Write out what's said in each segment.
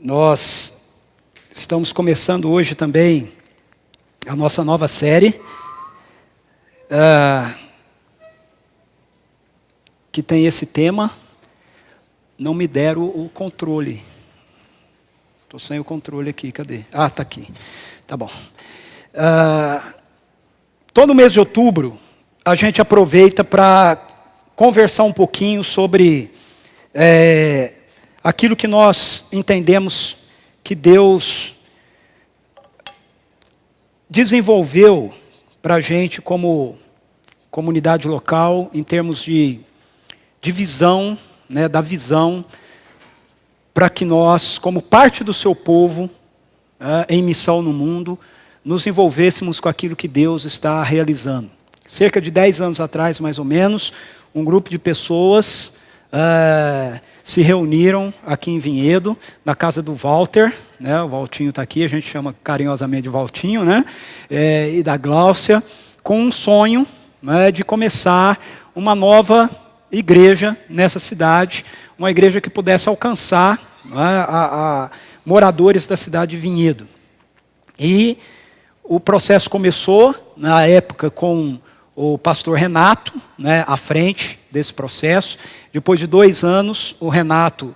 Nós estamos começando hoje também a nossa nova série, que tem esse tema, não me deram o controle. Estou sem o controle aqui, cadê? Ah, está aqui, tá bom. Todo mês de outubro, a gente aproveita para conversar um pouquinho sobre aquilo que nós entendemos que Deus desenvolveu para a gente como comunidade local, em termos de visão, né, da visão, para que nós, como parte do seu povo, em missão no mundo, nos envolvêssemos com aquilo que Deus está realizando. Cerca de 10 anos atrás, mais ou menos, um grupo de pessoas se reuniram aqui em Vinhedo, na casa do Walter, né? O Valtinho está aqui, a gente chama carinhosamente de Valtinho, né? E da Gláucia, com um sonho, né, de começar uma nova igreja nessa cidade, uma igreja que pudesse alcançar, né, a moradores da cidade de Vinhedo. E o processo começou, na época, com o pastor Renato, né, à frente desse processo. Depois de 2 anos, o Renato,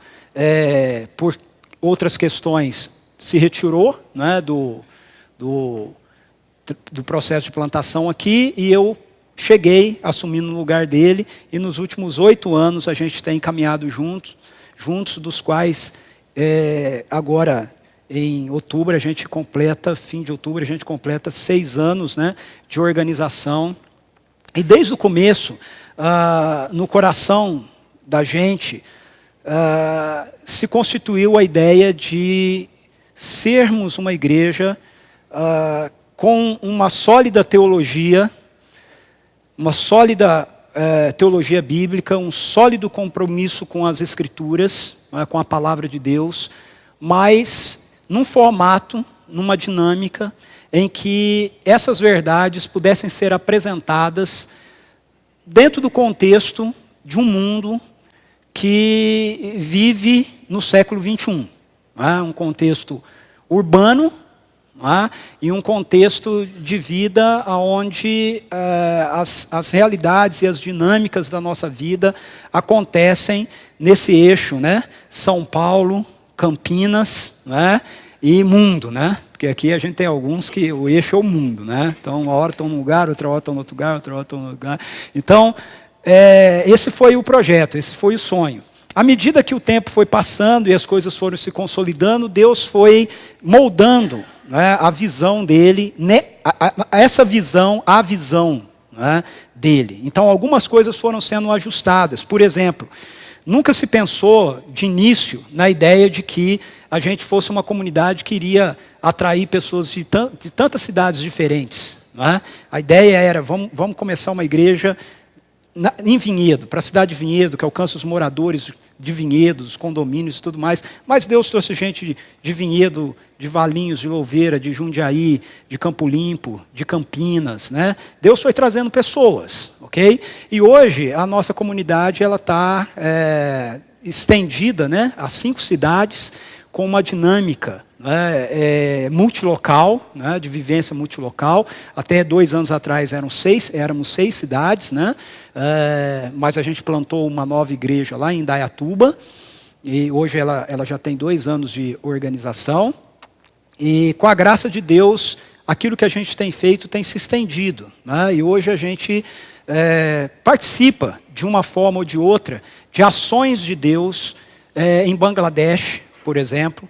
por outras questões, se retirou, né, do processo de plantação aqui, e eu cheguei assumindo o lugar dele, e nos últimos 8 anos a gente tem caminhado juntos, dos quais agora em outubro a gente completa, fim de outubro a gente completa 6 anos, né, de organização. E desde o começo, no coração da gente, se constituiu a ideia de sermos uma igreja com uma sólida teologia, uma sólida teologia bíblica, um sólido compromisso com as Escrituras, com a palavra de Deus, mas num formato, numa dinâmica, em que essas verdades pudessem ser apresentadas dentro do contexto de um mundo que vive no século XXI. Um contexto urbano, e um contexto de vida onde as realidades e as dinâmicas da nossa vida acontecem nesse eixo, né? São Paulo, Campinas, né? E mundo, né? Porque aqui a gente tem alguns que o eixo é o mundo, né? Então, uma hora estão num lugar, outra hora estão no outro lugar, outra hora estão no outro lugar. Então, esse foi o projeto, esse foi o sonho. À medida que o tempo foi passando e as coisas foram se consolidando, Deus foi moldando, né, a visão dele, né, essa visão, a visão, né, dele. Então, algumas coisas foram sendo ajustadas. Por exemplo, nunca se pensou de início na ideia de que a gente fosse uma comunidade que iria atrair pessoas de tantas cidades diferentes. Né? A ideia era, vamos começar uma igreja em Vinhedo, para a cidade de Vinhedo, que alcança os moradores de Vinhedo, os condomínios e tudo mais. Mas Deus trouxe gente de Vinhedo, de Valinhos, de Louveira, de Jundiaí, de Campo Limpo, de Campinas. Né? Deus foi trazendo pessoas, ok? E hoje a nossa comunidade está estendida, né, a 5 cidades, com uma dinâmica, né, multilocal, né, de vivência multilocal. Até 2 anos atrás éramos 6 cidades, né, mas a gente plantou uma nova igreja lá em Indaiatuba, e hoje ela já tem 2 anos de organização, e com a graça de Deus, aquilo que a gente tem feito tem se estendido, né, e hoje a gente participa, de uma forma ou de outra, de ações de Deus em Bangladesh, por exemplo,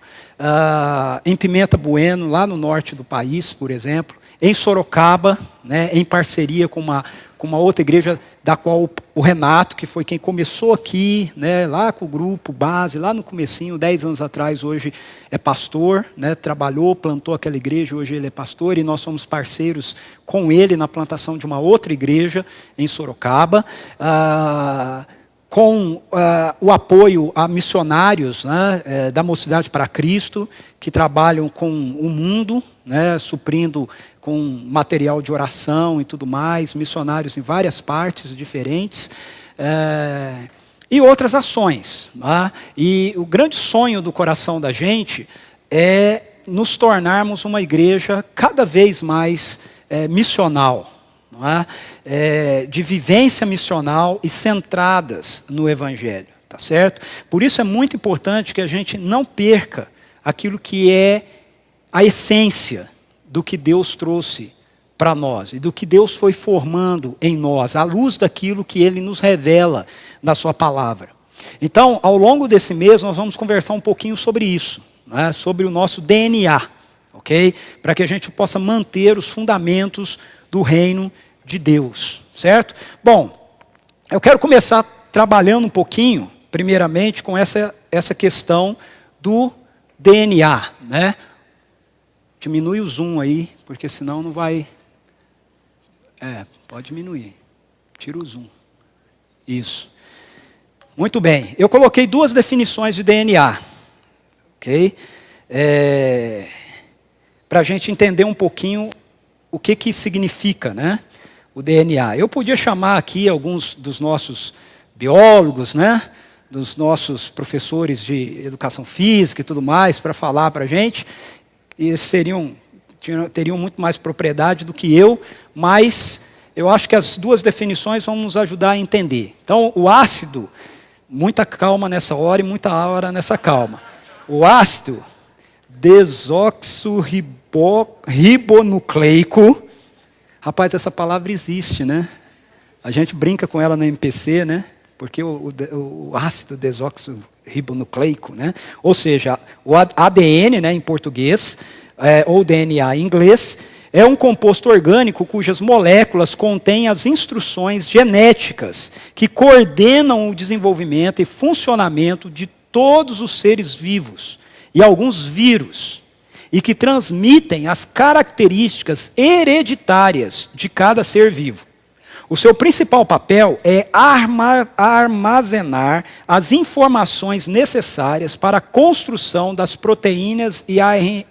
em Pimenta Bueno, lá no norte do país, por exemplo, em Sorocaba, né, em parceria com uma outra igreja, da qual o Renato, que foi quem começou aqui, né, lá com o grupo base, lá no comecinho, 10 anos atrás, hoje é pastor, né, trabalhou, plantou aquela igreja, hoje ele é pastor, e nós somos parceiros com ele na plantação de uma outra igreja em Sorocaba, com o apoio a missionários, né, da Mocidade para Cristo, que trabalham com o mundo, né, suprindo com material de oração e tudo mais, missionários em várias partes diferentes. e outras ações. Tá? E o grande sonho do coração da gente é nos tornarmos uma igreja cada vez mais missional, não é? De vivência missional e centradas no Evangelho, tá certo? Por isso é muito importante que a gente não perca aquilo que é a essência do que Deus trouxe para nós e do que Deus foi formando em nós, à luz daquilo que Ele nos revela na Sua palavra. Então, ao longo desse mês, nós vamos conversar um pouquinho sobre isso, né? Sobre o nosso DNA, ok? Para que a gente possa manter os fundamentos do reino de Deus, certo? Bom, eu quero começar trabalhando um pouquinho, primeiramente, com essa questão do DNA, né? Diminui o zoom aí, porque senão não vai... pode diminuir. Tira o zoom. Isso. Muito bem. Eu coloquei 2 definições de DNA. Ok? Para a gente entender um pouquinho o que significa, né, o DNA. Eu podia chamar aqui alguns dos nossos biólogos, né, dos nossos professores de educação física e tudo mais, para falar para a gente. E eles teriam muito mais propriedade do que eu, mas eu acho que as 2 definições vão nos ajudar a entender. Então, o ácido, muita calma nessa hora e muita hora nessa calma. O ácido desoxirribonucleico, rapaz, essa palavra existe, né? A gente brinca com ela na MPC, né? Porque o ácido desoxirribonucleico, né? Ou seja, o ADN, né, em português, ou DNA em inglês, é um composto orgânico cujas moléculas contêm as instruções genéticas que coordenam o desenvolvimento e funcionamento de todos os seres vivos e alguns vírus, e que transmitem as características hereditárias de cada ser vivo. O seu principal papel é armazenar as informações necessárias para a construção das proteínas e ARNs.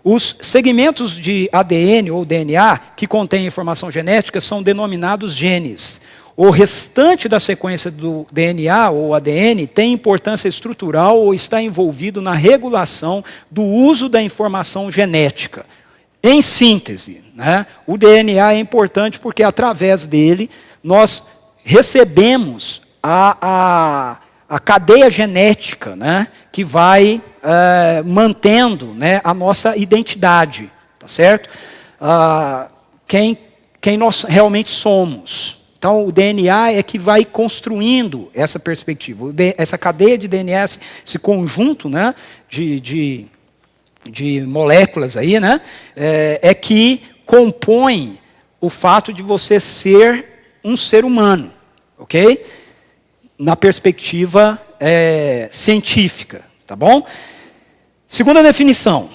Os segmentos de ADN ou DNA que contêm informação genética são denominados genes. O restante da sequência do DNA ou ADN tem importância estrutural ou está envolvido na regulação do uso da informação genética. Em síntese, né, o DNA é importante porque através dele nós recebemos a cadeia genética, né, que vai mantendo, né, a nossa identidade, tá certo? Quem nós realmente somos. Então, o DNA é que vai construindo essa perspectiva. Essa cadeia de DNA, esse conjunto, né, de moléculas aí, né, é que compõe o fato de você ser um ser humano, ok? Na perspectiva científica, tá bom? Segunda definição.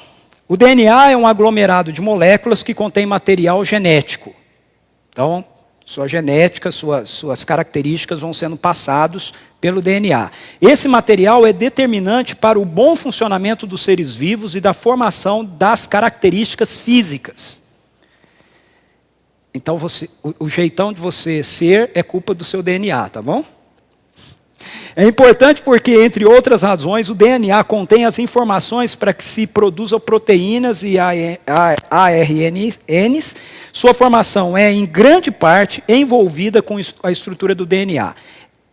O DNA é um aglomerado de moléculas que contém material genético. Então, sua genética, suas características vão sendo passados pelo DNA. Esse material é determinante para o bom funcionamento dos seres vivos e da formação das características físicas. Então, o jeitão de você ser é culpa do seu DNA, tá bom? É importante porque, entre outras razões, o DNA contém as informações para que se produzam proteínas e ARNs. Sua formação é, em grande parte, envolvida com a estrutura do DNA.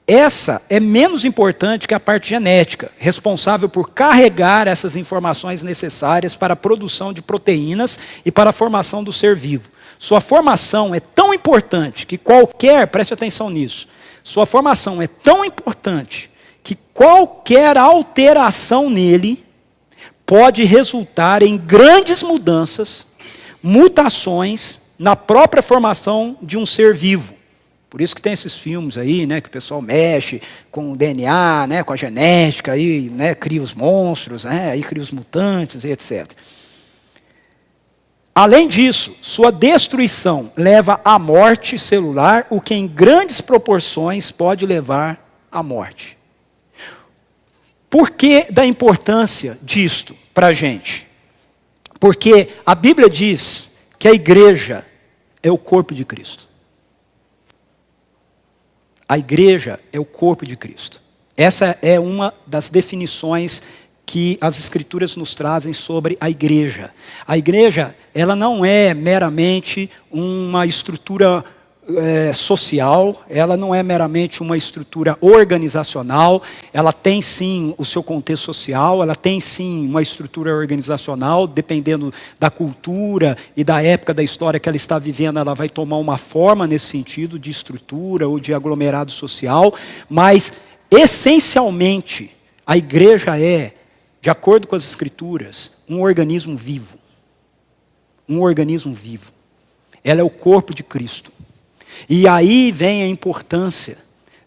Essa é menos importante que a parte genética, responsável por carregar essas informações necessárias para a produção de proteínas e para a formação do ser vivo. Sua formação é tão importante que preste atenção nisso, sua formação é tão importante que qualquer alteração nele pode resultar em grandes mudanças, mutações na própria formação de um ser vivo. Por isso que tem esses filmes aí, né, que o pessoal mexe com o DNA, né, com a genética, aí, né, cria os monstros, né, aí cria os mutantes e etc. Além disso, sua destruição leva à morte celular, o que em grandes proporções pode levar à morte. Por que da importância disto para a gente? Porque a Bíblia diz que a igreja é o corpo de Cristo. A igreja é o corpo de Cristo. Essa é uma das definições que as Escrituras nos trazem sobre a igreja. A igreja, ela não é meramente uma estrutura social, ela não é meramente uma estrutura organizacional, ela tem sim o seu contexto social, ela tem sim uma estrutura organizacional, dependendo da cultura e da época da história que ela está vivendo, ela vai tomar uma forma nesse sentido de estrutura ou de aglomerado social, mas essencialmente a igreja é, de acordo com as Escrituras, um organismo vivo. Um organismo vivo. Ela é o corpo de Cristo. E aí vem a importância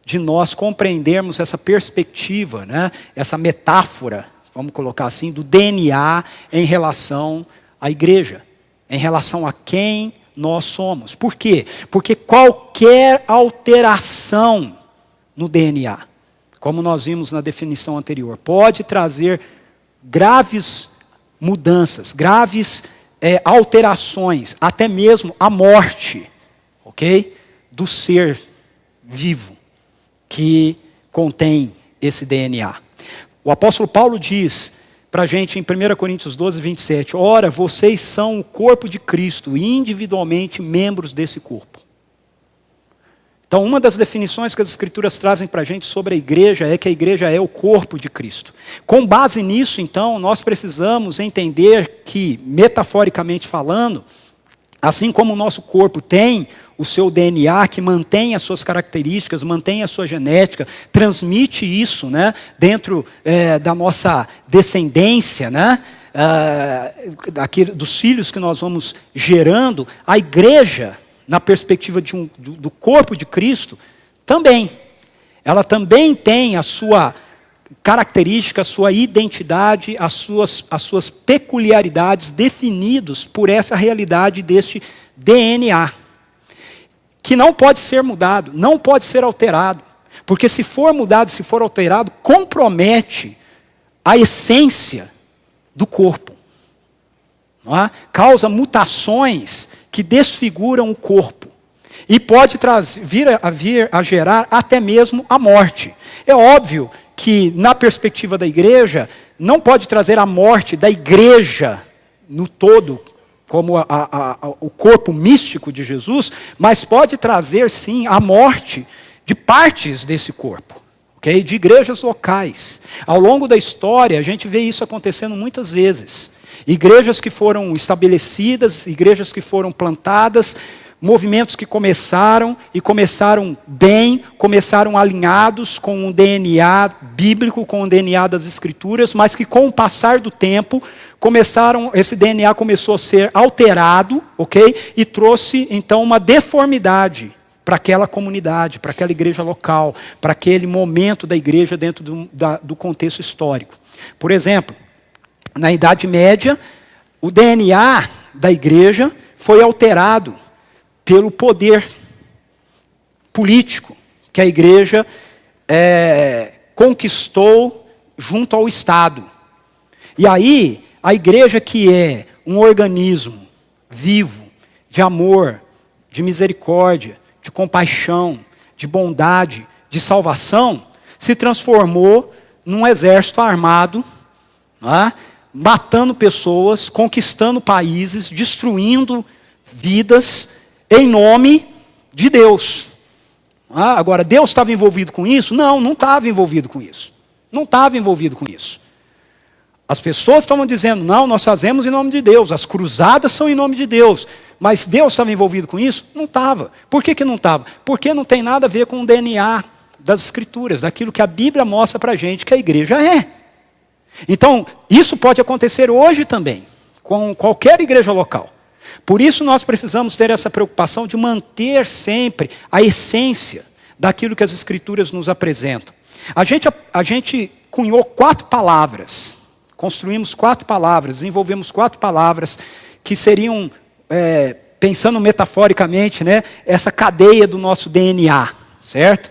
de nós compreendermos essa perspectiva, né? Essa metáfora, vamos colocar assim, do DNA em relação à igreja, em relação a quem nós somos. Por quê? Porque qualquer alteração no DNA, como nós vimos na definição anterior, pode trazer graves mudanças, graves alterações, até mesmo a morte, ok? Do ser vivo que contém esse DNA. O apóstolo Paulo diz para a gente em 1 Coríntios 12, 27, ora, vocês são o corpo de Cristo e individualmente membros desse corpo. Então, uma das definições que as Escrituras trazem para a gente sobre a igreja é que a igreja é o corpo de Cristo. Com base nisso, então, nós precisamos entender que, metaforicamente falando, assim como o nosso corpo tem o seu DNA, que mantém as suas características, mantém a sua genética, transmite isso, né, dentro da nossa descendência, né, dos filhos que nós vamos gerando, a igreja, na perspectiva do corpo de Cristo, também. Ela também tem a sua característica, a sua identidade, as suas peculiaridades definidos por essa realidade deste DNA. Que não pode ser mudado, não pode ser alterado. Porque se for mudado, se for alterado, compromete a essência do corpo. Não é? Causa mutações que desfiguram o corpo. E pode vir a gerar até mesmo a morte. É óbvio que, na perspectiva da igreja, não pode trazer a morte da igreja no todo, como o corpo místico de Jesus, mas pode trazer sim a morte de partes desse corpo, okay? De igrejas locais. Ao longo da história, a gente vê isso acontecendo muitas vezes. Igrejas que foram estabelecidas, igrejas que foram plantadas, movimentos que começaram bem, começaram alinhados com o DNA bíblico, com o DNA das Escrituras, mas que com o passar do tempo, esse DNA começou a ser alterado, ok? E trouxe então uma deformidade para aquela comunidade, para aquela igreja local, para aquele momento da igreja dentro do contexto histórico. Por exemplo, na Idade Média, o DNA da igreja foi alterado pelo poder político que a igreja conquistou junto ao Estado. E aí, a igreja, que é um organismo vivo, de amor, de misericórdia, de compaixão, de bondade, de salvação, se transformou num exército armado, não é? Matando pessoas, conquistando países, destruindo vidas, em nome de Deus. Agora, Deus estava envolvido com isso? Não, não estava envolvido com isso. Não estava envolvido com isso. As pessoas estavam dizendo, não, nós fazemos em nome de Deus, as cruzadas são em nome de Deus. Mas Deus estava envolvido com isso? Não estava. Por que não estava? Porque não tem nada a ver com o DNA das Escrituras, daquilo que a Bíblia mostra para a gente que a igreja é. Então, isso pode acontecer hoje também, com qualquer igreja local. Por isso nós precisamos ter essa preocupação de manter sempre a essência daquilo que as Escrituras nos apresentam. A gente cunhou 4 palavras, construímos 4 palavras, desenvolvemos 4 palavras que seriam, pensando metaforicamente, né, essa cadeia do nosso DNA, certo?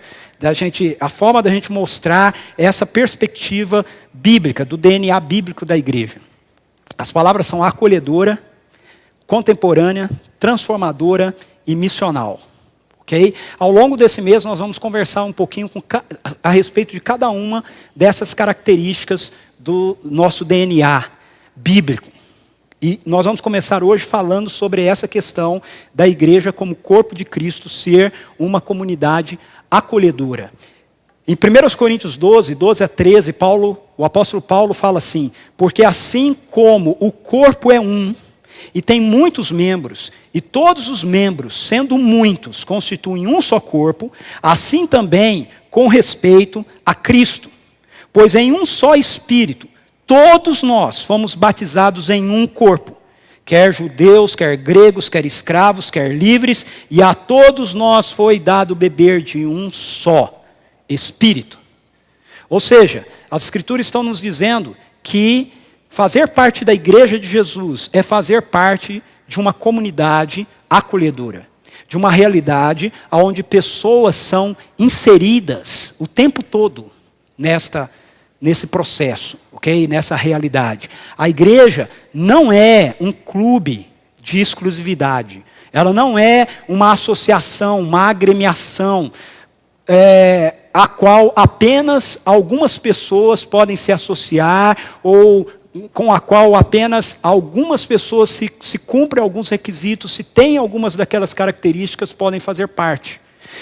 A forma da gente mostrar essa perspectiva bíblica, do DNA bíblico da igreja. As palavras são acolhedora, contemporânea, transformadora e missional. ok? Ao longo desse mês nós vamos conversar um pouquinho a respeito de cada uma dessas características do nosso DNA bíblico. E nós vamos começar hoje falando sobre essa questão da igreja como corpo de Cristo ser uma comunidade acolhedora. Em 1 Coríntios 12 a 13, o apóstolo Paulo fala assim: porque assim como o corpo é um, e tem muitos membros, e todos os membros, sendo muitos, constituem um só corpo, assim também com respeito a Cristo. Pois em um só Espírito, todos nós fomos batizados em um corpo, quer judeus, quer gregos, quer escravos, quer livres, e a todos nós foi dado beber de um só Espírito. Ou seja, as Escrituras estão nos dizendo que fazer parte da igreja de Jesus é fazer parte de uma comunidade acolhedora, de uma realidade onde pessoas são inseridas o tempo todo nesse processo, ok? Nessa realidade. A igreja não é um clube de exclusividade. Ela não é uma associação, uma agremiação, a qual apenas algumas pessoas podem se associar, ou com a qual apenas algumas pessoas, se cumprem alguns requisitos, se têm algumas daquelas características, podem fazer parte.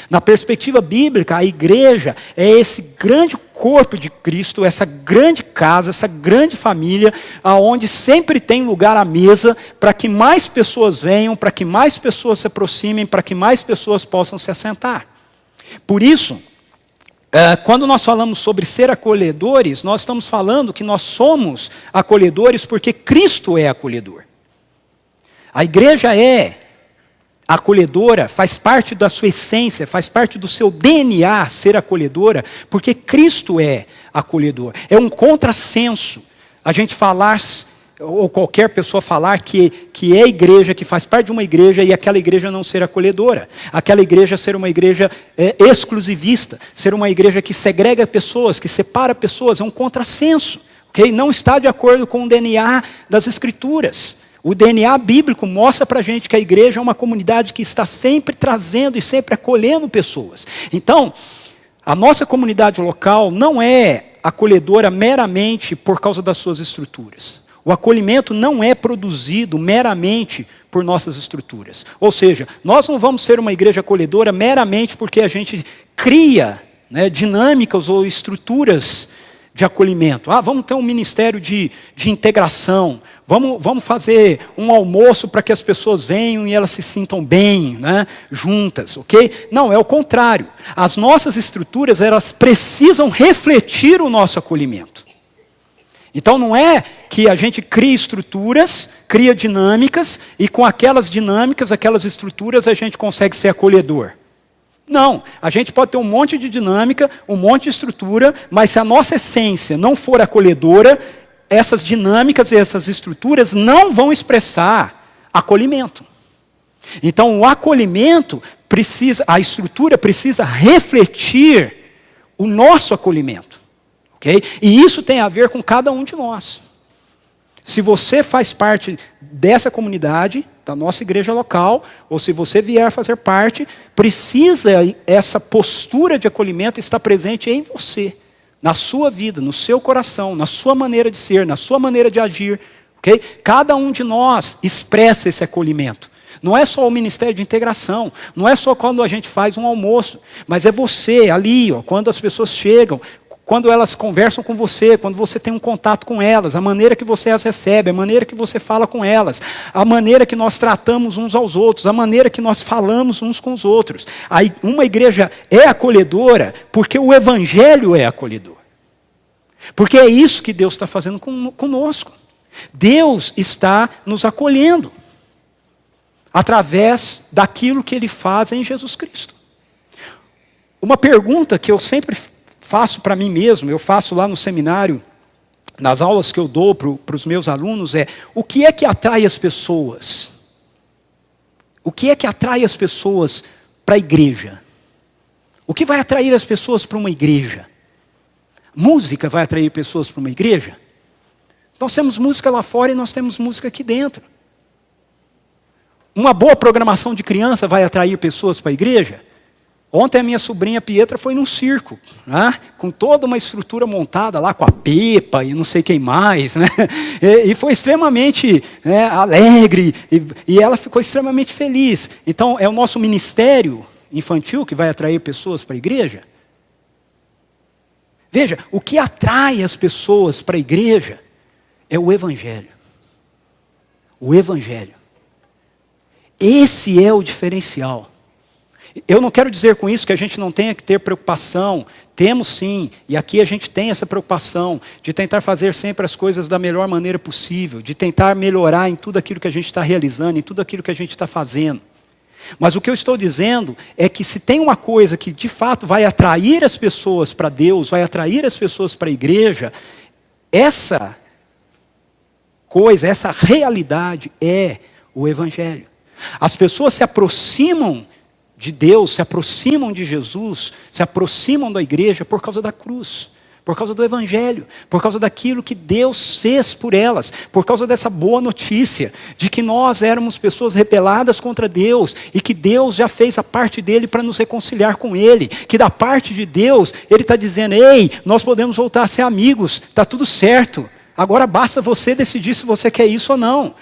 Na perspectiva bíblica, a igreja é esse grande corpo de Cristo, essa grande casa, essa grande família, aonde sempre tem lugar à mesa para que mais pessoas venham, para que mais pessoas se aproximem, para que mais pessoas possam se assentar. Por isso, quando nós falamos sobre ser acolhedores, nós estamos falando que nós somos acolhedores porque Cristo é acolhedor. A igreja é acolhedora, faz parte da sua essência, faz parte do seu DNA ser acolhedora, porque Cristo é acolhedor. É um contrassenso a gente falar, ou qualquer pessoa falar que é igreja, que faz parte de uma igreja e aquela igreja não ser acolhedora. Aquela igreja ser uma igreja exclusivista, ser uma igreja que segrega pessoas, que separa pessoas, é um contrassenso. Okay? Não está de acordo com o DNA das Escrituras. O DNA bíblico mostra para a gente que a igreja é uma comunidade que está sempre trazendo e sempre acolhendo pessoas. Então, a nossa comunidade local não é acolhedora meramente por causa das suas estruturas. O acolhimento não é produzido meramente por nossas estruturas. Ou seja, nós não vamos ser uma igreja acolhedora meramente porque a gente cria dinâmicas ou estruturas de acolhimento. Vamos ter um ministério de integração. Vamos fazer um almoço para que as pessoas venham e elas se sintam bem, juntas, ok? Não, é o contrário. As nossas estruturas, elas precisam refletir o nosso acolhimento. Então não é que a gente cria estruturas, cria dinâmicas, e com aquelas dinâmicas, aquelas estruturas, a gente consegue ser acolhedor. Não, a gente pode ter um monte de dinâmica, um monte de estrutura, mas se a nossa essência não for acolhedora, essas dinâmicas e essas estruturas não vão expressar acolhimento. Então o acolhimento a estrutura precisa refletir o nosso acolhimento. Okay? E isso tem a ver com cada um de nós. Se você faz parte dessa comunidade, da nossa igreja local, ou se você vier fazer parte, precisa essa postura de acolhimento estar presente em você, na sua vida, no seu coração, na sua maneira de ser, na sua maneira de agir. Okay? Cada um de nós expressa esse acolhimento. Não é só o ministério de integração, não é só quando a gente faz um almoço, mas é você ali, quando as pessoas chegam, quando elas conversam com você, quando você tem um contato com elas, a maneira que você as recebe, a maneira que você fala com elas, a maneira que nós tratamos uns aos outros, a maneira que nós falamos uns com os outros. Uma igreja é acolhedora porque o evangelho é acolhedor. Porque é isso que Deus está fazendo conosco. Deus está nos acolhendo através daquilo que Ele faz em Jesus Cristo. Uma pergunta que eu sempre faço para mim mesmo, eu faço lá no seminário, nas aulas que eu dou para os meus alunos, o que é que atrai as pessoas? O que é que atrai as pessoas para a igreja? O que vai atrair as pessoas para uma igreja? Música vai atrair pessoas para uma igreja? Nós temos música lá fora e nós temos música aqui dentro. Uma boa programação de criança vai atrair pessoas para a igreja? Ontem a minha sobrinha Pietra foi num circo, né? Com toda uma estrutura montada lá, com a Pepa e não sei quem mais, né? E foi extremamente, né, alegre, e ela ficou extremamente feliz. Então, é o nosso ministério infantil que vai atrair pessoas para a igreja? Veja, o que atrai as pessoas para a igreja é o Evangelho. O Evangelho. Esse é o diferencial. Eu não quero dizer com isso que a gente não tenha que ter preocupação. Temos sim, e aqui a gente tem essa preocupação de tentar fazer sempre as coisas da melhor maneira possível, de tentar melhorar em tudo aquilo que a gente está realizando, em tudo aquilo que a gente está fazendo. Mas o que eu estou dizendo é que se tem uma coisa que de fato vai atrair as pessoas para Deus, vai atrair as pessoas para a igreja, essa coisa, essa realidade é o Evangelho. As pessoas se aproximam de Deus, se aproximam de Jesus, se aproximam da igreja por causa da cruz, por causa do Evangelho, por causa daquilo que Deus fez por elas, por causa dessa boa notícia, de que nós éramos pessoas rebeladas contra Deus, e que Deus já fez a parte dele para nos reconciliar com Ele, que da parte de Deus, Ele está dizendo, ei, nós podemos voltar a ser amigos, está tudo certo. Agora basta você decidir se você quer isso ou não.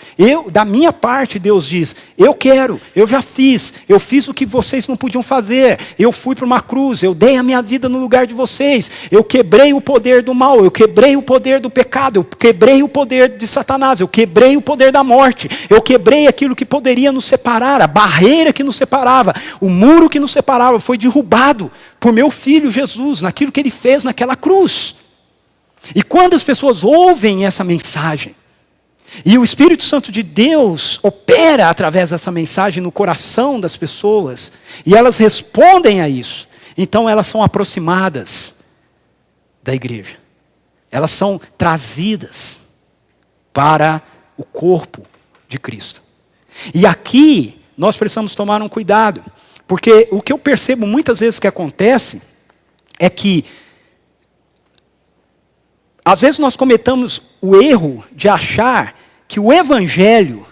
Da minha parte, Deus diz, eu quero, eu já fiz, eu fiz o que vocês não podiam fazer, eu fui para uma cruz, eu dei a minha vida no lugar de vocês, eu quebrei o poder do mal, eu quebrei o poder do pecado, eu quebrei o poder de Satanás, eu quebrei o poder da morte, eu quebrei aquilo que poderia nos separar, a barreira que nos separava, o muro que nos separava foi derrubado por meu filho Jesus, naquilo que ele fez naquela cruz. E quando as pessoas ouvem essa mensagem, e o Espírito Santo de Deus opera através dessa mensagem no coração das pessoas, e elas respondem a isso, então elas são aproximadas da igreja. Elas são trazidas para o corpo de Cristo. E aqui nós precisamos tomar um cuidado, porque o que eu percebo muitas vezes que acontece é que às vezes nós cometemos o erro de achar que o Evangelho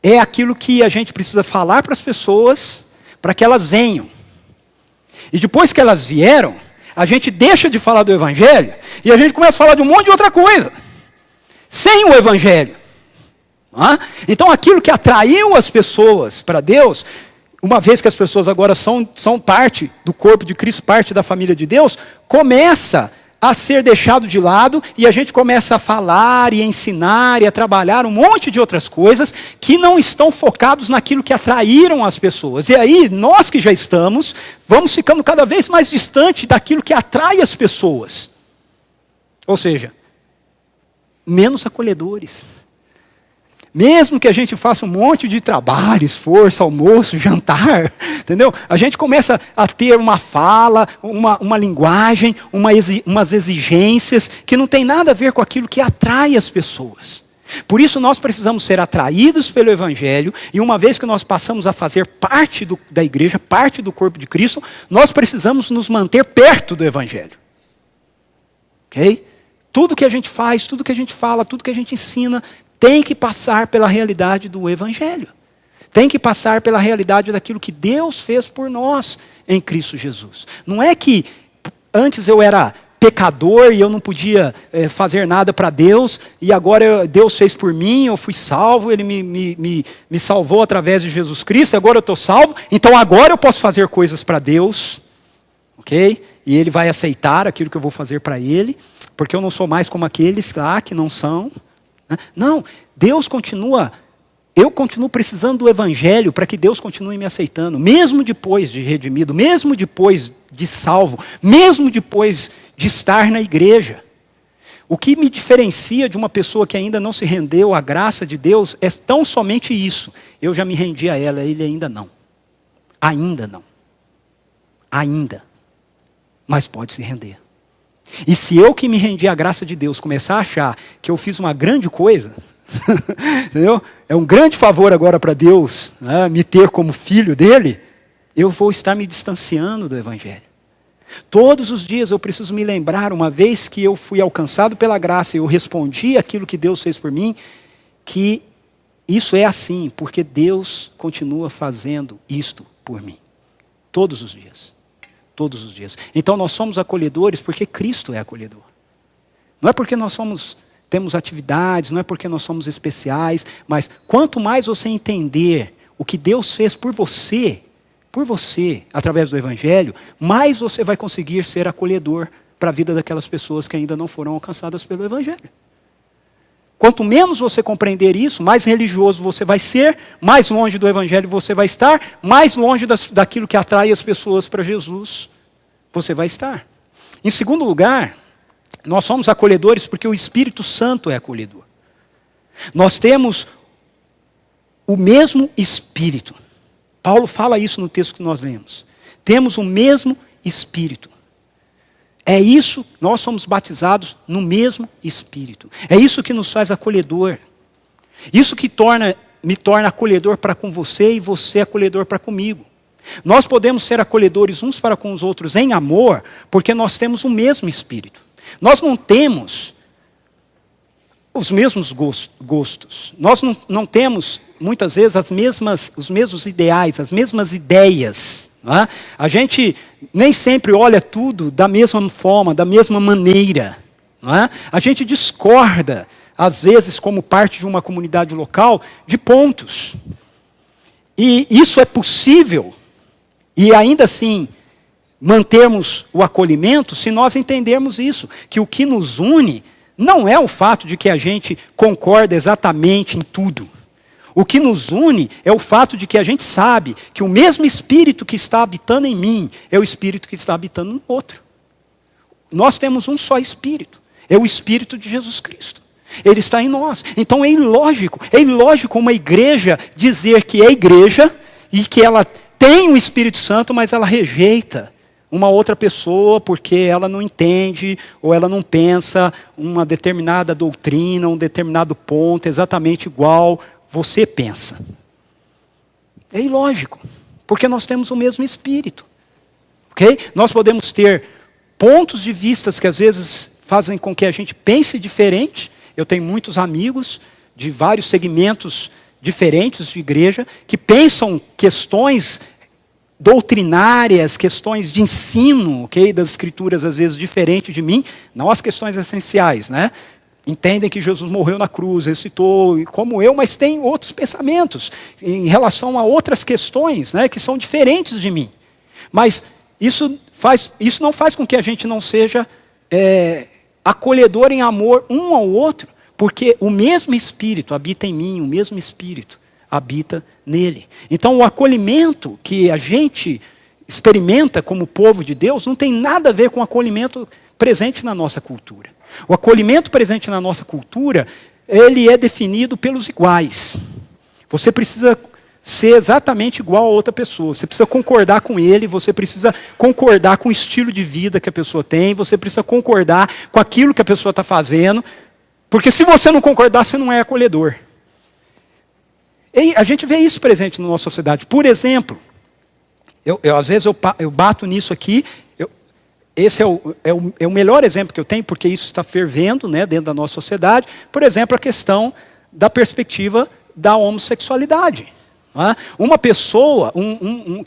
é aquilo que a gente precisa falar para as pessoas, para que elas venham. E depois que elas vieram, a gente deixa de falar do Evangelho, e a gente começa a falar de um monte de outra coisa, sem o Evangelho. Então aquilo que atraiu as pessoas para Deus, uma vez que as pessoas agora são parte do corpo de Cristo, parte da família de Deus, começa a ser deixado de lado, e a gente começa a falar e a ensinar e a trabalhar um monte de outras coisas que não estão focados naquilo que atraíram as pessoas. E aí, nós que já estamos, vamos ficando cada vez mais distante daquilo que atrai as pessoas. Ou seja, menos acolhedores. Mesmo que a gente faça um monte de trabalho, esforço, almoço, jantar, entendeu? A gente começa a ter uma fala, uma linguagem, umas exigências que não tem nada a ver com aquilo que atrai as pessoas. Por isso nós precisamos ser atraídos pelo Evangelho, e uma vez que nós passamos a fazer parte da igreja, parte do corpo de Cristo, nós precisamos nos manter perto do Evangelho. Ok? Tudo que a gente faz, tudo que a gente fala, tudo que a gente ensina, tem que passar pela realidade do Evangelho. Tem que passar pela realidade daquilo que Deus fez por nós em Cristo Jesus. Não é que antes eu era pecador e eu não podia fazer nada para Deus, e agora Deus fez por mim, eu fui salvo, Ele me salvou através de Jesus Cristo, agora eu estou salvo, então agora eu posso fazer coisas para Deus, ok? E Ele vai aceitar aquilo que eu vou fazer para Ele, porque eu não sou mais como aqueles lá que não são. Não, eu continuo precisando do Evangelho para que Deus continue me aceitando, mesmo depois de redimido, mesmo depois de salvo, mesmo depois de estar na igreja. O que me diferencia de uma pessoa que ainda não se rendeu à graça de Deus é tão somente isso. Eu já me rendi a ela, ele ainda não. Ainda não. Ainda. Mas pode se render. E se eu que me rendi à graça de Deus começar a achar que eu fiz uma grande coisa, entendeu? É um grande favor agora para Deus, né, me ter como filho dele, eu vou estar me distanciando do Evangelho. Todos os dias eu preciso me lembrar, uma vez que eu fui alcançado pela graça e eu respondi aquilo que Deus fez por mim, que isso é assim, porque Deus continua fazendo isto por mim. Todos os dias. Todos os dias. Então nós somos acolhedores porque Cristo é acolhedor. Não é porque nós temos atividades, não é porque nós somos especiais, mas quanto mais você entender o que Deus fez por você, através do Evangelho, mais você vai conseguir ser acolhedor para a vida daquelas pessoas que ainda não foram alcançadas pelo Evangelho. Quanto menos você compreender isso, mais religioso você vai ser, mais longe do Evangelho você vai estar, mais longe daquilo que atrai as pessoas para Jesus você vai estar. Em segundo lugar, nós somos acolhedores porque o Espírito Santo é acolhedor. Nós temos o mesmo Espírito. Paulo fala isso no texto que nós lemos. Temos o mesmo Espírito. É isso, nós somos batizados no mesmo Espírito. É isso que nos faz acolhedor. Isso que me torna acolhedor para com você e você acolhedor para comigo. Nós podemos ser acolhedores uns para com os outros em amor, porque nós temos o mesmo Espírito. Nós não temos os mesmos gostos. Nós não temos, muitas vezes, os mesmos ideais, as mesmas ideias. Não é? A gente nem sempre olha tudo da mesma forma, da mesma maneira. Não é? A gente discorda, às vezes, como parte de uma comunidade local, de pontos. E isso é possível, e ainda assim, mantermos o acolhimento, se nós entendermos isso, que o que nos une não é o fato de que a gente concorda exatamente em tudo. O que nos une é o fato de que a gente sabe que o mesmo Espírito que está habitando em mim é o Espírito que está habitando no outro. Nós temos um só Espírito, é o Espírito de Jesus Cristo. Ele está em nós. Então é ilógico uma igreja dizer que é igreja e que ela tem o Espírito Santo, mas ela rejeita uma outra pessoa porque ela não entende ou ela não pensa uma determinada doutrina, um determinado ponto exatamente igual você pensa. É ilógico, porque nós temos o mesmo Espírito. Okay? Nós podemos ter pontos de vista que às vezes fazem com que a gente pense diferente. Eu tenho muitos amigos de vários segmentos diferentes de igreja que pensam questões doutrinárias, questões de ensino, okay, das escrituras às vezes diferente de mim, não as questões essenciais, né? Entendem que Jesus morreu na cruz, ressuscitou, como eu, mas tem outros pensamentos em relação a outras questões, né, que são diferentes de mim. Mas isso não faz com que a gente não seja acolhedor em amor um ao outro, porque o mesmo Espírito habita em mim, o mesmo Espírito habita nele. Então o acolhimento que a gente experimenta como povo de Deus não tem nada a ver com o acolhimento presente na nossa cultura. O acolhimento presente na nossa cultura, ele é definido pelos iguais. Você precisa ser exatamente igual a outra pessoa. Você precisa concordar com ele, você precisa concordar com o estilo de vida que a pessoa tem, você precisa concordar com aquilo que a pessoa está fazendo, porque se você não concordar, você não é acolhedor. E a gente vê isso presente na nossa sociedade. Por exemplo, às vezes eu bato nisso aqui, esse é o melhor exemplo que eu tenho, porque isso está fervendo, né, dentro da nossa sociedade. Por exemplo, a questão da perspectiva da homossexualidade. Não é? Uma pessoa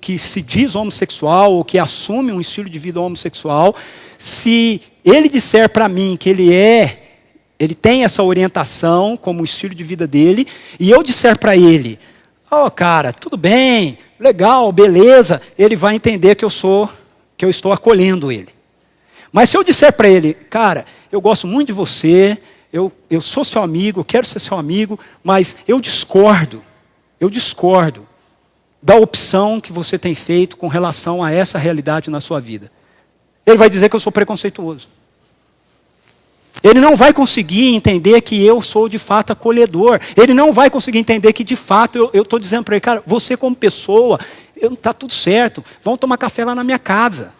que se diz homossexual ou que assume um estilo de vida homossexual, se ele disser para mim que ele tem essa orientação como estilo de vida dele, e eu disser para ele, cara, tudo bem, legal, beleza, ele vai entender que eu estou acolhendo ele. Mas se eu disser para ele, cara, eu gosto muito de você, eu sou seu amigo, eu quero ser seu amigo, mas eu discordo da opção que você tem feito com relação a essa realidade na sua vida. Ele vai dizer que eu sou preconceituoso. Ele não vai conseguir entender que eu sou de fato acolhedor. Ele não vai conseguir entender que de fato eu estou dizendo para ele, cara, você como pessoa, está tudo certo, vamos tomar café lá na minha casa.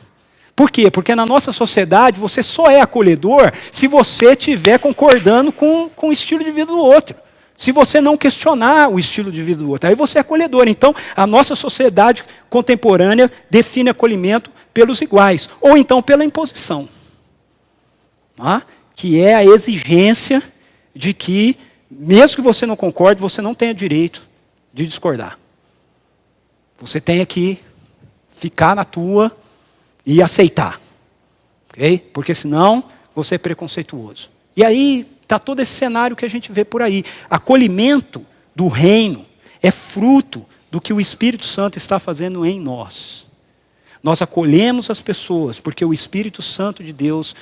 Por quê? Porque na nossa sociedade você só é acolhedor se você estiver concordando com o estilo de vida do outro. Se você não questionar o estilo de vida do outro, aí você é acolhedor. Então, a nossa sociedade contemporânea define acolhimento pelos iguais, ou então pela imposição. Que é a exigência de que, mesmo que você não concorde, você não tenha direito de discordar. Você tem que ficar na tua, e aceitar. Okay? Porque senão você é preconceituoso. E aí está todo esse cenário que a gente vê por aí. Acolhimento do reino é fruto do que o Espírito Santo está fazendo em nós. Nós acolhemos as pessoas porque o Espírito Santo de Deus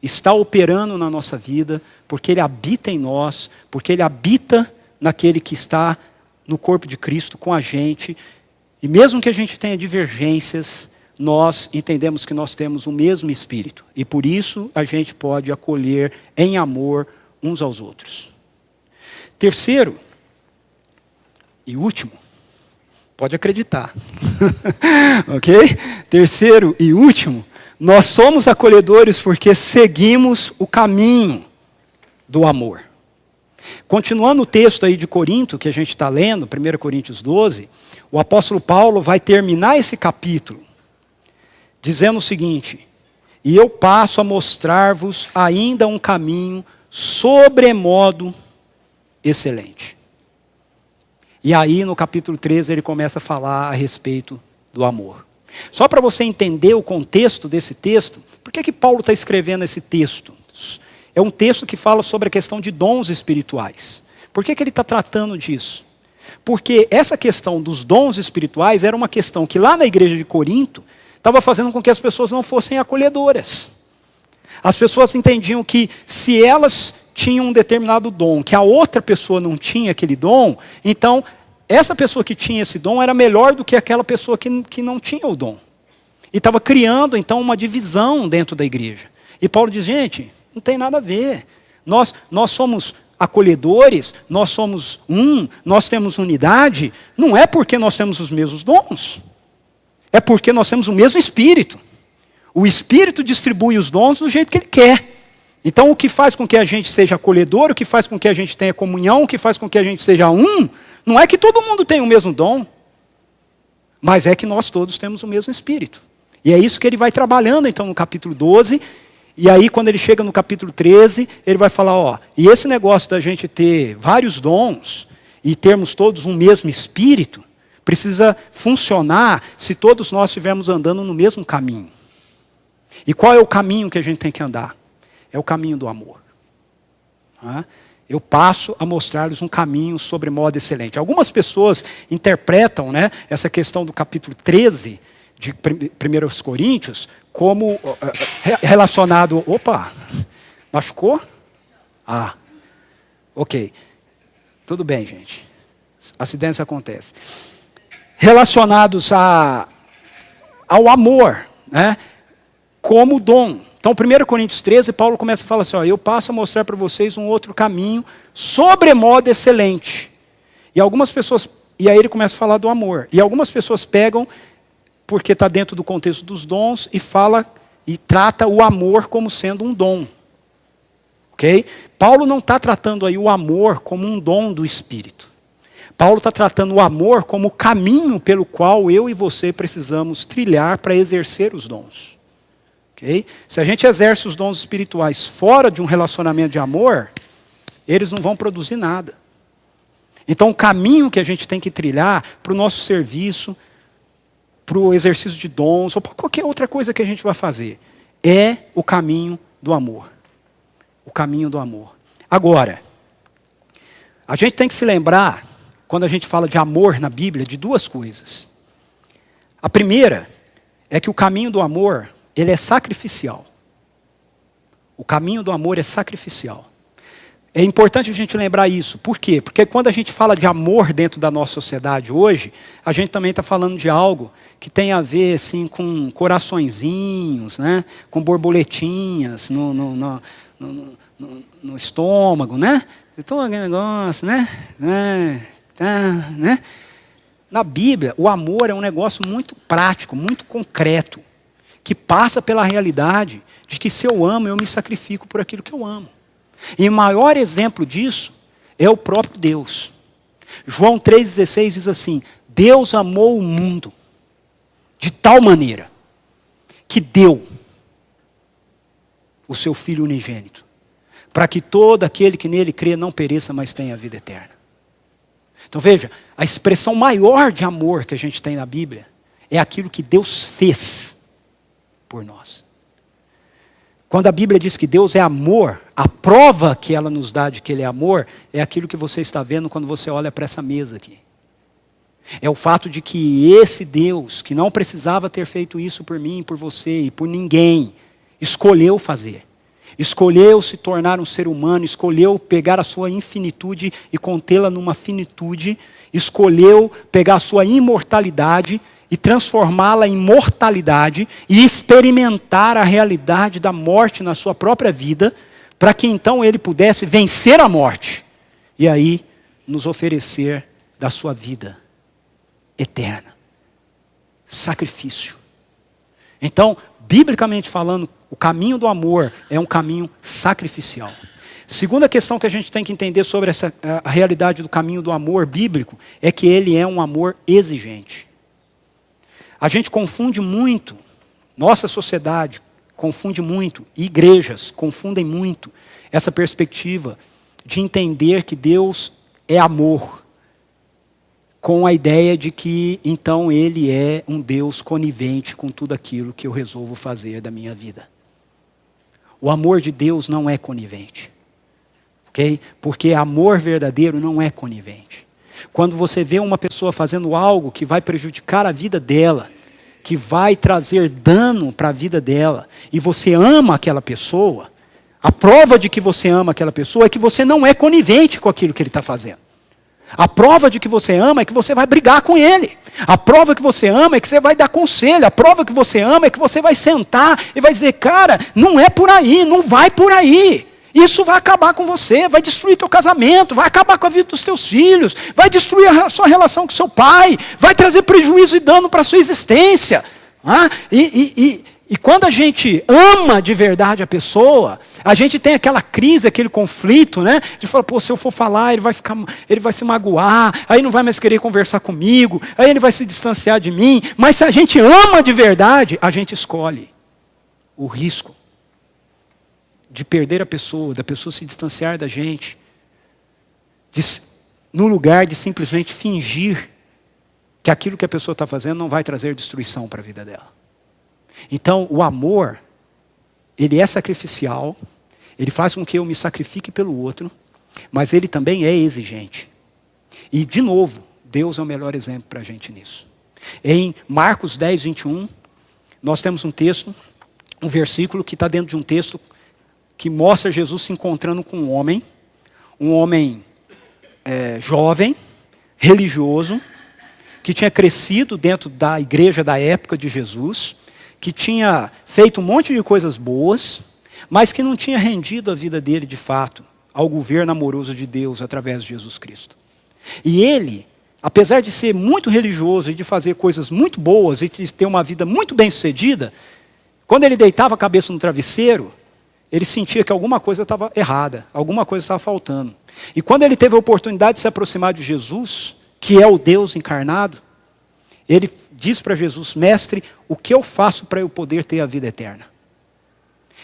está operando na nossa vida, porque Ele habita em nós, porque Ele habita naquele que está no corpo de Cristo com a gente. E mesmo que a gente tenha divergências, nós entendemos que nós temos o mesmo Espírito. E por isso a gente pode acolher em amor uns aos outros. Terceiro e último, pode acreditar. Ok? Terceiro e último, nós somos acolhedores porque seguimos o caminho do amor. Continuando o texto aí de Corinto, que a gente está lendo, 1 Coríntios 12, o apóstolo Paulo vai terminar esse capítulo dizendo o seguinte: e eu passo a mostrar-vos ainda um caminho sobremodo excelente. E aí no capítulo 13 ele começa a falar a respeito do amor. Só para você entender o contexto desse texto, por que Paulo está escrevendo esse texto? É um texto que fala sobre a questão de dons espirituais. Por que ele está tratando disso? Porque essa questão dos dons espirituais era uma questão que lá na igreja de Corinto estava fazendo com que as pessoas não fossem acolhedoras. As pessoas entendiam que se elas tinham um determinado dom, que a outra pessoa não tinha aquele dom, então essa pessoa que tinha esse dom era melhor do que aquela pessoa que não tinha o dom. E estava criando então uma divisão dentro da igreja. E Paulo diz, gente, não tem nada a ver. Nós somos acolhedores, nós somos nós temos unidade, não é porque nós temos os mesmos dons. É porque nós temos o mesmo Espírito. O Espírito distribui os dons do jeito que Ele quer. Então o que faz com que a gente seja acolhedor, o que faz com que a gente tenha comunhão, o que faz com que a gente seja não é que todo mundo tenha o mesmo dom, mas é que nós todos temos o mesmo Espírito. E é isso que ele vai trabalhando então no capítulo 12, e aí quando ele chega no capítulo 13, ele vai falar, e esse negócio da gente ter vários dons, e termos todos um mesmo Espírito, precisa funcionar se todos nós estivermos andando no mesmo caminho. E qual é o caminho que a gente tem que andar? É o caminho do amor. Eu passo a mostrar-lhes um caminho sobre modo excelente. Algumas pessoas interpretam essa questão do capítulo 13 de 1 Coríntios como relacionado... Opa! Machucou? Ok. Tudo bem, gente. Acidentes acontecem. Relacionados ao amor, como dom. Então, 1 Coríntios 13, Paulo começa a falar assim, eu passo a mostrar para vocês um outro caminho sobremodo excelente. E aí ele começa a falar do amor. E algumas pessoas pegam, porque está dentro do contexto dos dons, e trata o amor como sendo um dom. Ok? Paulo não está tratando aí o amor como um dom do Espírito. Paulo está tratando o amor como o caminho pelo qual eu e você precisamos trilhar para exercer os dons. Okay? Se a gente exerce os dons espirituais fora de um relacionamento de amor, eles não vão produzir nada. Então o caminho que a gente tem que trilhar para o nosso serviço, para o exercício de dons, ou para qualquer outra coisa que a gente vai fazer, é o caminho do amor. O caminho do amor. Agora, a gente tem que se lembrar, quando a gente fala de amor na Bíblia, de duas coisas. A primeira é que o caminho do amor, ele é sacrificial. O caminho do amor é sacrificial. É importante a gente lembrar isso. Por quê? Porque quando a gente fala de amor dentro da nossa sociedade hoje, a gente também está falando de algo que tem a ver assim, com coraçõezinhos, com borboletinhas no estômago, Então aquele negócio, Na Bíblia, o amor é um negócio muito prático, muito concreto, que passa pela realidade de que se eu amo, eu me sacrifico por aquilo que eu amo. E o maior exemplo disso é o próprio Deus. João 3,16 diz assim, Deus amou o mundo de tal maneira que deu o seu Filho unigênito, para que todo aquele que nele crê não pereça, mas tenha a vida eterna. Então veja, a expressão maior de amor que a gente tem na Bíblia é aquilo que Deus fez. por nós. Quando a Bíblia diz que Deus é amor, a prova que ela nos dá de que Ele é amor, é aquilo que você está vendo quando você olha para essa mesa aqui. É o fato de que esse Deus, que não precisava ter feito isso por mim, por você e por ninguém, escolheu fazer. Escolheu se tornar um ser humano, escolheu pegar a sua infinitude e contê-la numa finitude, escolheu pegar a sua imortalidade e transformá-la em mortalidade e experimentar a realidade da morte na sua própria vida, para que então Ele pudesse vencer a morte e aí nos oferecer da sua vida eterna. Sacrifício. Então, biblicamente falando, o caminho do amor é um caminho sacrificial. Segunda questão que a gente tem que entender sobre a realidade do caminho do amor bíblico é que ele é um amor exigente. A gente confunde muito, nossa sociedade confunde muito, e igrejas confundem muito essa perspectiva de entender que Deus é amor, com a ideia de que então Ele é um Deus conivente com tudo aquilo que eu resolvo fazer da minha vida. O amor de Deus não é conivente. Okay? Porque amor verdadeiro não é conivente. Quando você vê uma pessoa fazendo algo que vai prejudicar a vida dela, que vai trazer dano para a vida dela, e você ama aquela pessoa, a prova de que você ama aquela pessoa é que você não é conivente com aquilo que ele está fazendo. A prova de que você ama é que você vai brigar com ele. A prova que você ama é que você vai dar conselho. A prova que você ama é que você vai sentar e vai dizer, cara, não é por aí, não vai por aí. Isso vai acabar com você, vai destruir teu casamento, vai acabar com a vida dos teus filhos, vai destruir a sua relação com seu pai, vai trazer prejuízo e dano para a sua existência. E quando a gente ama de verdade a pessoa, a gente tem aquela crise, aquele conflito, né? De falar, pô, se eu for falar, ele vai se magoar, aí não vai mais querer conversar comigo, aí ele vai se distanciar de mim. Mas se a gente ama de verdade, a gente escolhe o risco de perder a pessoa, da pessoa se distanciar da gente, no lugar de simplesmente fingir que aquilo que a pessoa está fazendo não vai trazer destruição para a vida dela. Então, o amor, ele é sacrificial, ele faz com que eu me sacrifique pelo outro, mas ele também é exigente. E, de novo, Deus é o melhor exemplo para a gente nisso. Em Marcos 10, 21, nós temos um texto, um versículo que está dentro de um texto que mostra Jesus se encontrando com um homem jovem, religioso, que tinha crescido dentro da igreja da época de Jesus, que tinha feito um monte de coisas boas, mas que não tinha rendido a vida dele de fato ao governo amoroso de Deus através de Jesus Cristo. E ele, apesar de ser muito religioso e de fazer coisas muito boas e de ter uma vida muito bem-sucedida, quando ele deitava a cabeça no travesseiro, ele sentia que alguma coisa estava errada, alguma coisa estava faltando. E quando ele teve a oportunidade de se aproximar de Jesus, que é o Deus encarnado, ele diz para Jesus, mestre, o que eu faço para eu poder ter a vida eterna?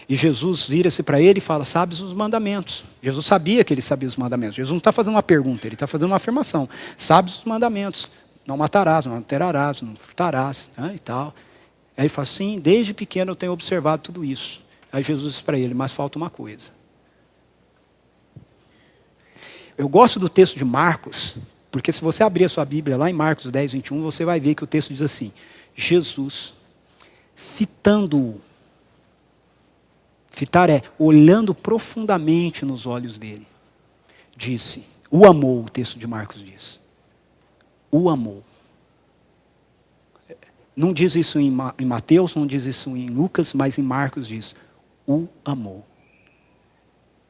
E Jesus vira-se para ele e fala, sabes os mandamentos. Jesus sabia que ele sabia os mandamentos. Jesus não está fazendo uma pergunta, ele está fazendo uma afirmação. Sabes os mandamentos, não matarás, não adulterarás, não furtarás, né, e tal. Aí ele fala, sim, desde pequeno eu tenho observado tudo isso. Aí Jesus diz para ele, mas falta uma coisa. Eu gosto do texto de Marcos, porque se você abrir a sua Bíblia lá em Marcos 10, 21, você vai ver que o texto diz assim, Jesus, fitando-o, fitar é olhando profundamente nos olhos dele, disse, o amou, o texto de Marcos diz. O amou. Não diz isso em Mateus, não diz isso em Lucas, mas em Marcos diz, o amou.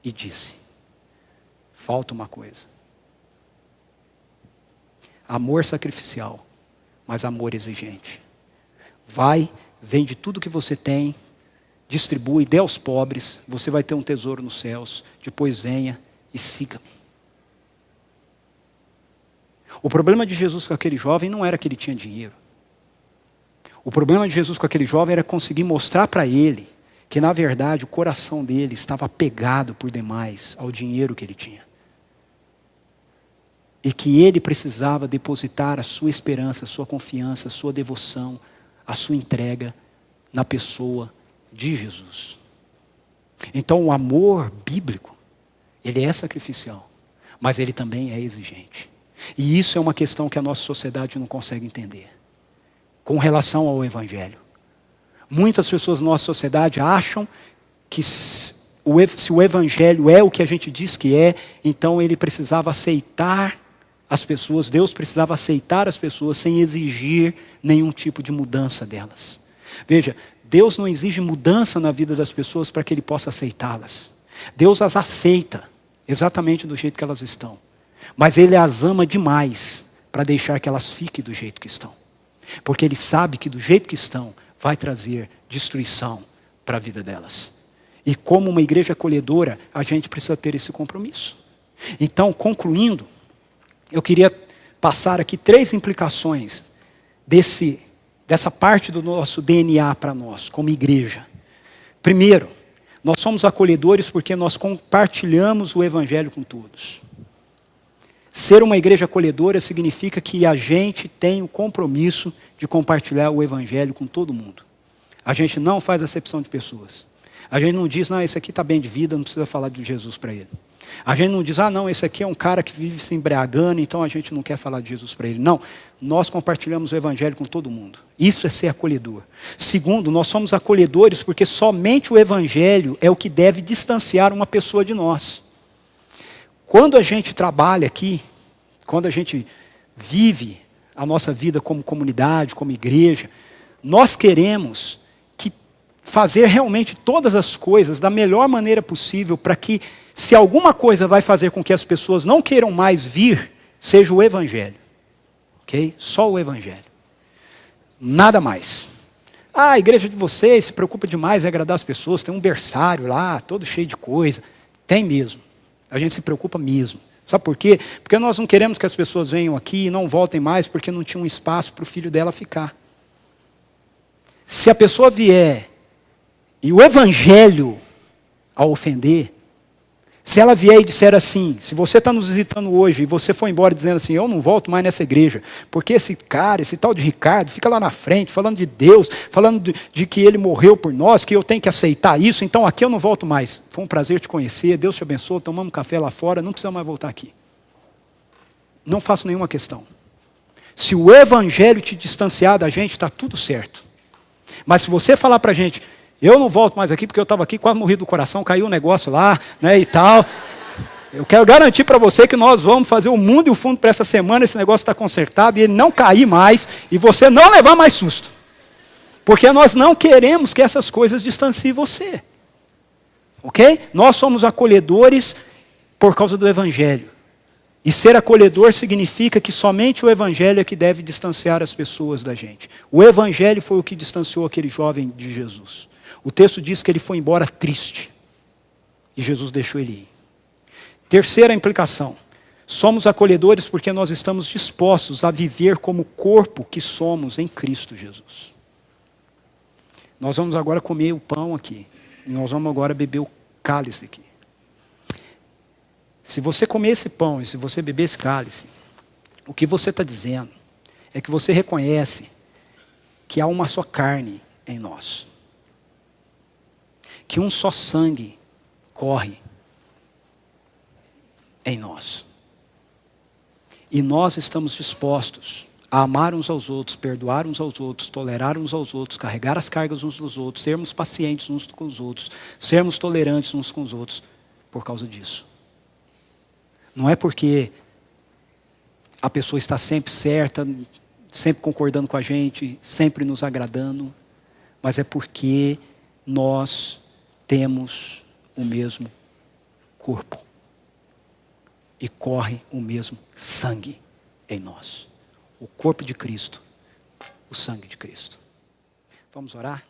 E disse, falta uma coisa. Amor sacrificial, mas amor exigente. Vai, vende tudo que você tem, distribui, dê aos pobres, você vai ter um tesouro nos céus, depois venha e siga-me. O problema de Jesus com aquele jovem não era que ele tinha dinheiro. O problema de Jesus com aquele jovem era conseguir mostrar para ele que, na verdade, o coração dele estava apegado por demais ao dinheiro que ele tinha. E que ele precisava depositar a sua esperança, a sua confiança, a sua devoção, a sua entrega na pessoa de Jesus. Então o amor bíblico, ele é sacrificial, mas ele também é exigente. E isso é uma questão que a nossa sociedade não consegue entender. Com relação ao Evangelho. Muitas pessoas na nossa sociedade acham que se o Evangelho é o que a gente diz que é, então ele precisava aceitar as pessoas, Deus precisava aceitar as pessoas sem exigir nenhum tipo de mudança delas. Veja, Deus não exige mudança na vida das pessoas para que Ele possa aceitá-las. Deus as aceita exatamente do jeito que elas estão. Mas Ele as ama demais para deixar que elas fiquem do jeito que estão. Porque Ele sabe que do jeito que estão vai trazer destruição para a vida delas. E como uma igreja acolhedora, a gente precisa ter esse compromisso. Então, concluindo, eu queria passar aqui 3 implicações dessa parte do nosso DNA para nós, como igreja. Primeiro, nós somos acolhedores porque nós compartilhamos o Evangelho com todos. Ser uma igreja acolhedora significa que a gente tem o compromisso de compartilhar o Evangelho com todo mundo. A gente não faz acepção de pessoas. A gente não diz, não, esse aqui está bem de vida, não precisa falar de Jesus para ele. A gente não diz, não, esse aqui é um cara que vive se embriagando, então a gente não quer falar de Jesus para ele. Não, nós compartilhamos o Evangelho com todo mundo. Isso é ser acolhedor. Segundo, nós somos acolhedores porque somente o Evangelho é o que deve distanciar uma pessoa de nós. Quando a gente trabalha aqui, quando a gente vive a nossa vida como comunidade, como igreja, nós queremos fazer realmente todas as coisas da melhor maneira possível para que, se alguma coisa vai fazer com que as pessoas não queiram mais vir, seja o Evangelho. Ok? Só o Evangelho. Nada mais. A igreja de vocês se preocupa demais em agradar as pessoas, tem um berçário lá, todo cheio de coisa. Tem mesmo. A gente se preocupa mesmo. Sabe por quê? Porque nós não queremos que as pessoas venham aqui e não voltem mais porque não tinha um espaço para o filho dela ficar. Se a pessoa vier e o Evangelho a ofender, se ela vier e disser assim, se você está nos visitando hoje e você for embora dizendo assim, eu não volto mais nessa igreja, porque esse cara, esse tal de Ricardo, fica lá na frente falando de Deus, falando de que ele morreu por nós, que eu tenho que aceitar isso, então aqui eu não volto mais. Foi um prazer te conhecer, Deus te abençoe, tomamos café lá fora, não precisa mais voltar aqui. Não faço nenhuma questão. Se o Evangelho te distanciar da gente, está tudo certo. Mas se você falar para a gente, eu não volto mais aqui porque eu estava aqui, quase morri do coração, caiu um negócio lá, né, e tal. Eu quero garantir para você que nós vamos fazer o mundo e o fundo para essa semana, esse negócio está consertado e ele não cair mais e você não levar mais susto. Porque nós não queremos que essas coisas distanciem você. Ok? Nós somos acolhedores por causa do Evangelho. E ser acolhedor significa que somente o Evangelho é que deve distanciar as pessoas da gente. O Evangelho foi o que distanciou aquele jovem de Jesus. O texto diz que ele foi embora triste. E Jesus deixou ele ir. Terceira implicação. Somos acolhedores porque nós estamos dispostos a viver como corpo que somos em Cristo Jesus. Nós vamos agora comer o pão aqui. E nós vamos agora beber o cálice aqui. Se você comer esse pão e se você beber esse cálice, o que você está dizendo é que você reconhece que há uma só carne em nós. Que um só sangue corre em nós. E nós estamos dispostos a amar uns aos outros, perdoar uns aos outros, tolerar uns aos outros, carregar as cargas uns dos outros, sermos pacientes uns com os outros, sermos tolerantes uns com os outros, por causa disso. Não é porque a pessoa está sempre certa, sempre concordando com a gente, sempre nos agradando, mas é porque nós temos o mesmo corpo e corre o mesmo sangue em nós. O corpo de Cristo, o sangue de Cristo. Vamos orar?